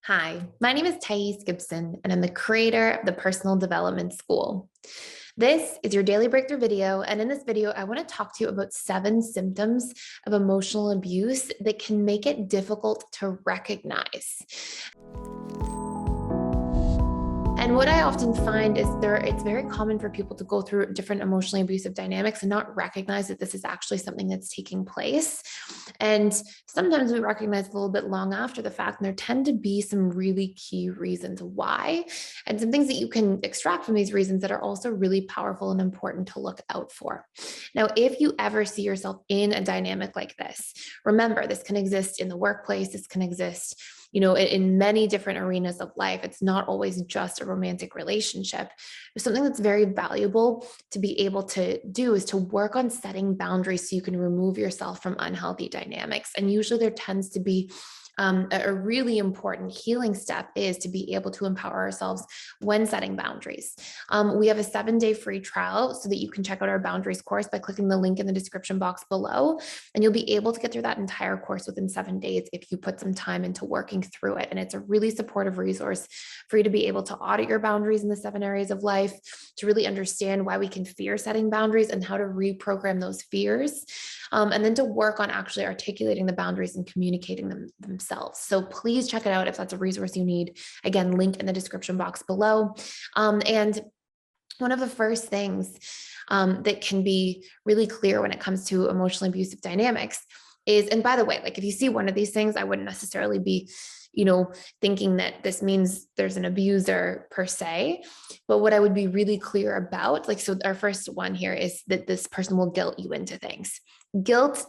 Hi, my name is Gibson, and I'm the creator of the Personal Development School. This is your daily breakthrough video. And in this video, I want to talk to you about 7 symptoms of emotional abuse that can make it difficult to recognize. And what I often find is it's very common for people to go through different emotionally abusive dynamics and not recognize that this is actually something that's taking place. And sometimes we recognize a little bit long after the fact, and there tend to be some really key reasons why, and some things that you can extract from these reasons that are also really powerful and important to look out for. Now, if you ever see yourself in a dynamic like this, remember, this can exist in the workplace, this can exist in many different arenas of life. It's not always just a romantic relationship. Something that's very valuable to be able to do is to work on setting boundaries so you can remove yourself from unhealthy dynamics. And usually there tends to be a really important healing step is to be able to empower ourselves when setting boundaries. We have a 7-day free trial so that you can check out our boundaries course by clicking the link in the description box below. And you'll be able to get through that entire course within 7 days if you put some time into working through it. And it's a really supportive resource for you to be able to audit your boundaries in the 7 areas of life, to really understand why we can fear setting boundaries and how to reprogram those fears. And then to work on actually articulating the boundaries and communicating them themselves. So please check it out if that's a resource you need. Again, link in the description box below. And one of the first things that can be really clear when it comes to emotionally abusive dynamics is, and by the way, like if you see one of these things, I wouldn't necessarily be thinking that this means there's an abuser per se. But what I would be really clear about, so our first one here is that this person will guilt you into things. Guilt,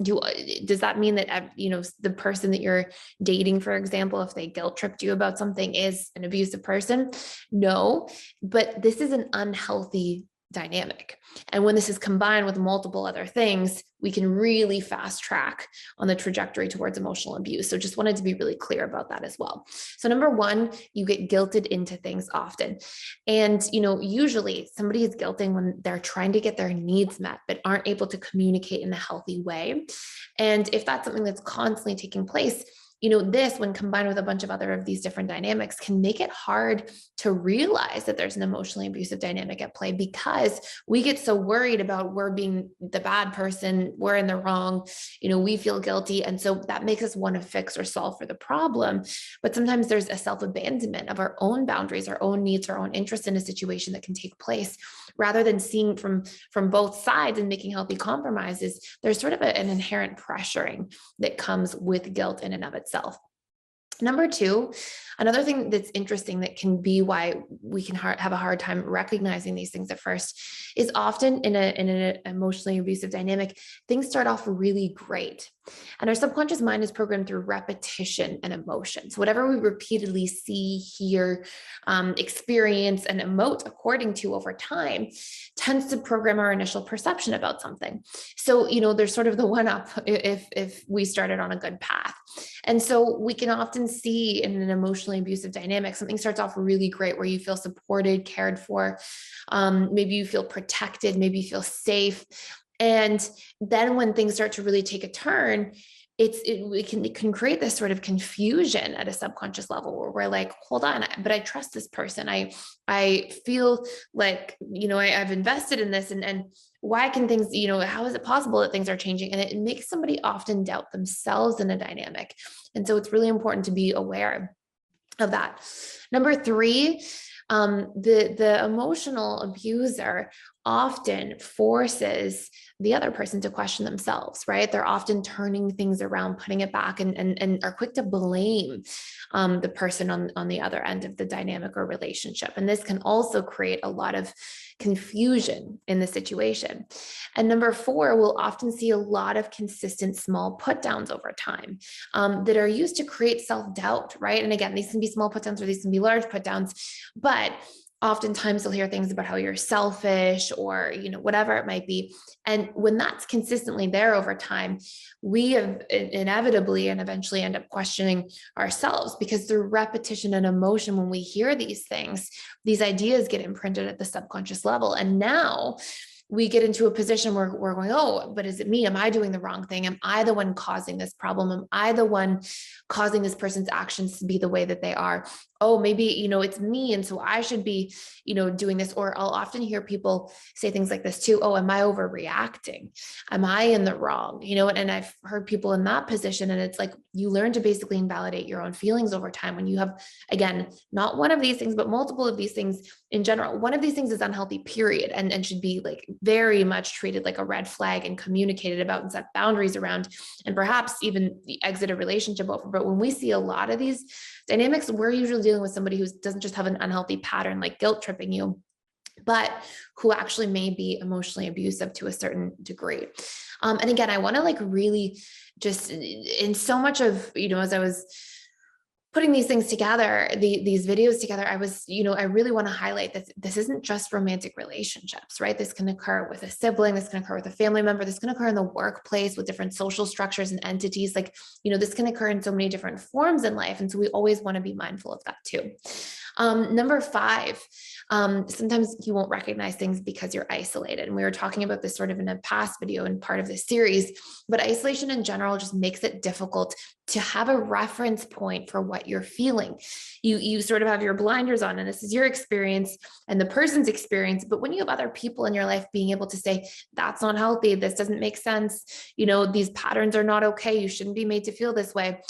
does that mean that, the person that you're dating, for example, if they guilt tripped you about something, is an abusive person? No, but this is an unhealthy dynamic. And when this is combined with multiple other things, we can really fast track on the trajectory towards emotional abuse. So just wanted to be really clear about that as well. So number one, you get guilted into things often. And, usually somebody is guilting when they're trying to get their needs met, but aren't able to communicate in a healthy way. And if that's something that's constantly taking place, this, when combined with a bunch of other of these different dynamics, can make it hard to realize that there's an emotionally abusive dynamic at play, because we get so worried about we're being the bad person, we're in the wrong, we feel guilty. And so that makes us want to fix or solve for the problem. But sometimes there's a self-abandonment of our own boundaries, our own needs, our own interests in a situation that can take place. Rather than seeing from both sides and making healthy compromises, there's sort of an inherent pressuring that comes with guilt in and of itself. Number two, another thing that's interesting that can be why we can have a hard time recognizing these things at first is often in an emotionally abusive dynamic, things start off really great. And our subconscious mind is programmed through repetition and emotions. Whatever we repeatedly see, hear, experience, and emote according to over time tends to program our initial perception about something. So, there's sort of the one up if we started on a good path. And so we can often see in an emotionally abusive dynamic, something starts off really great where you feel supported, cared for. Maybe you feel protected, maybe you feel safe. And then when things start to really take a turn, it can create this sort of confusion at a subconscious level where we're like, hold on, but I trust this person. I feel like, I've invested in this, and why can things, how is it possible that things are changing? And it makes somebody often doubt themselves in a dynamic. And so it's really important to be aware of that. Number three, the emotional abuser often forces the other person to question themselves, right? They're often turning things around, putting it back, and are quick to blame the person on the other end of the dynamic or relationship. And this can also create a lot of confusion in the situation. And number four, we'll often see a lot of consistent small put downs over time that are used to create self-doubt, right? And again, these can be small put downs or these can be large put downs, but oftentimes you'll hear things about how you're selfish or, whatever it might be. And when that's consistently there over time, we have inevitably and eventually end up questioning ourselves, because through repetition and emotion, when we hear these things, these ideas get imprinted at the subconscious level. And now we get into a position where we're going, oh, but is it me? Am I doing the wrong thing? Am I the one causing this problem? Am I the one causing this person's actions to be the way that they are? Oh, maybe, it's me. And so I should be, doing this. Or I'll often hear people say things like this too. Oh, am I overreacting? Am I in the wrong? And I've heard people in that position, and it's like, you learn to basically invalidate your own feelings over time when you have, again, not one of these things, but multiple of these things in general. One of these things is unhealthy, period, and should be like very much treated like a red flag and communicated about and set boundaries around, and perhaps even exit a relationship over. But when we see a lot of these dynamics, we're usually dealing with somebody who doesn't just have an unhealthy pattern like guilt tripping you, but who actually may be emotionally abusive to a certain degree. And again, I want to like really just in so much of, as I was putting these things together, these videos together, I was, I really want to highlight that this isn't just romantic relationships, right? This can occur with a sibling, this can occur with a family member, this can occur in the workplace with different social structures and entities. Like, this can occur in so many different forms in life. And so we always want to be mindful of that too. Number 5, sometimes you won't recognize things because you're isolated. And we were talking about this sort of in a past video and part of this series, but isolation in general just makes it difficult to have a reference point for what you're feeling. You sort of have your blinders on, and this is your experience and the person's experience. But when you have other people in your life being able to say, that's not healthy, this doesn't make sense, these patterns are not okay, you shouldn't be made to feel this way,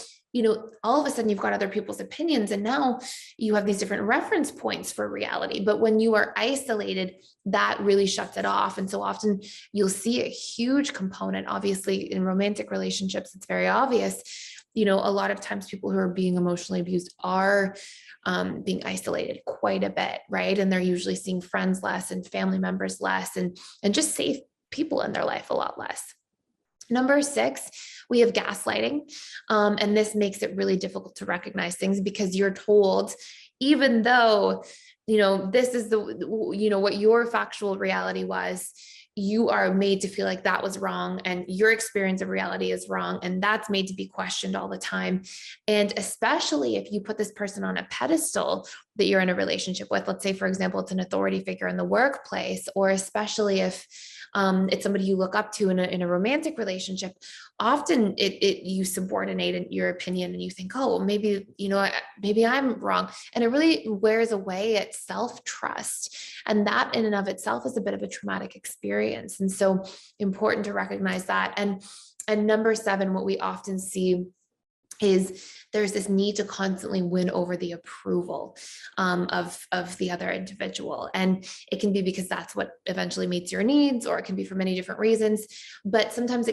all of a sudden you've got other people's opinions, and now you have these different reference points for reality. But when you are isolated, that really shuts it off. And so often you'll see a huge component, obviously in romantic relationships, it's very obvious. A lot of times people who are being emotionally abused are being isolated quite a bit, right? And they're usually seeing friends less and family members less, and just safe people in their life a lot less. Number 6, we have gaslighting. And this makes it really difficult to recognize things because you're told, even though, this is what your factual reality was, you are made to feel like that was wrong, and your experience of reality is wrong. And that's made to be questioned all the time. And especially if you put this person on a pedestal that you're in a relationship with, let's say, for example, it's an authority figure in the workplace, or especially if it's somebody you look up to in a romantic relationship, often you subordinate your opinion and you think, oh, maybe, maybe I'm wrong. And it really wears away at self-trust. And that in and of itself is a bit of a traumatic experience. And so important to recognize that. And number 7, what we often see is there's this need to constantly win over the approval of the other individual. And it can be because that's what eventually meets your needs, or it can be for many different reasons. But sometimes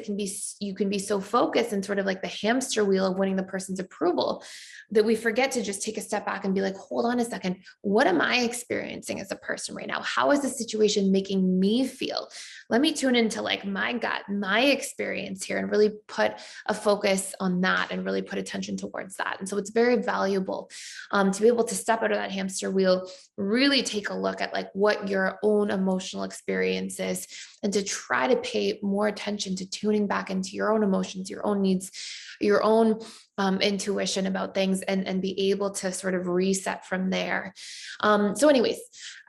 you can be so focused in sort of like the hamster wheel of winning the person's approval that we forget to just take a step back and be like, hold on a second, what am I experiencing as a person right now? How is this situation making me feel? Let me tune into like my gut, my experience here, and really put a focus on that and really put attention towards that. And so it's very valuable to be able to step out of that hamster wheel, really take a look at like what your own emotional experience is, and to try to pay more attention to tuning back into your own emotions, your own needs, your own intuition about things, and be able to sort of reset from there. So anyways,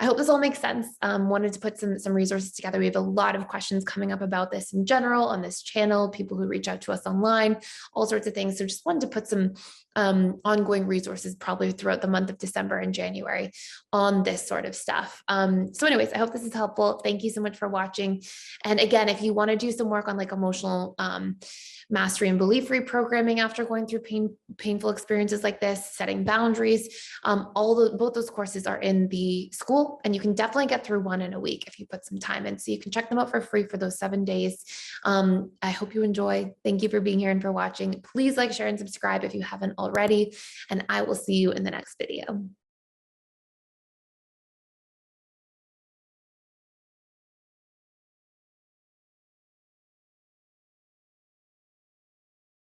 I hope this all makes sense. Wanted to put some resources together. We have a lot of questions coming up about this in general on this channel, people who reach out to us online, all sorts of things. So just wanted to put some ongoing resources probably throughout the month of December and January on this sort of stuff. So anyways, I hope this is helpful. Thank you so much for watching. And again, if you want to do some work on like emotional mastery and belief reprogramming after going through painful experiences like this, setting boundaries, both those courses are in the school, and you can definitely get through one in a week if you put some time in. So you can check them out for free for those 7 days. I hope you enjoy. Thank you for being here and for watching. Please like, share, and subscribe if you haven't already, and I will see you in the next video.